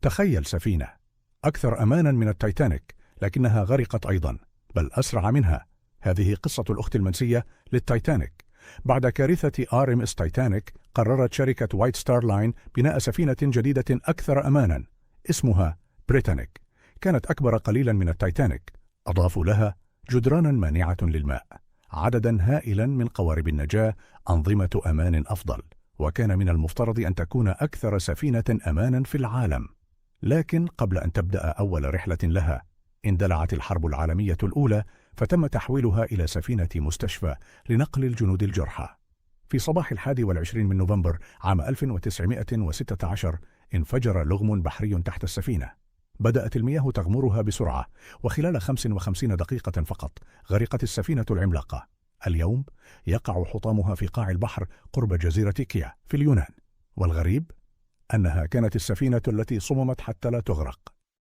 تخيل سفينة أكثر أمانا من التايتانيك، لكنها غرقت أيضا، بل أسرع منها. هذه قصة الأخت المنسية للتايتانيك. بعد كارثة RMS تايتانيك، قررت شركة وايت ستار لاين بناء سفينة جديدة أكثر أمانا اسمها بريتانيك. كانت أكبر قليلا من التايتانيك. أضافوا لها جدرانا مانعة للماء، عددا هائلا من قوارب النجاة، أنظمة أمان أفضل، وكان من المفترض أن تكون أكثر سفينة أمانا في العالم. لكن قبل أن تبدأ أول رحلة لها، اندلعت الحرب العالمية الأولى، فتم تحويلها إلى سفينة مستشفى لنقل الجنود الجرحى. في صباح 21 من نوفمبر عام 1916 انفجر لغم بحري تحت السفينة. بدأت المياه تغمرها بسرعة، وخلال 55 دقيقة فقط غرقت السفينة العملاقة. اليوم يقع حطامها في قاع البحر قرب جزيرة كيا في اليونان، والغريب أنها كانت السفينة التي صممت حتى لا تغرق.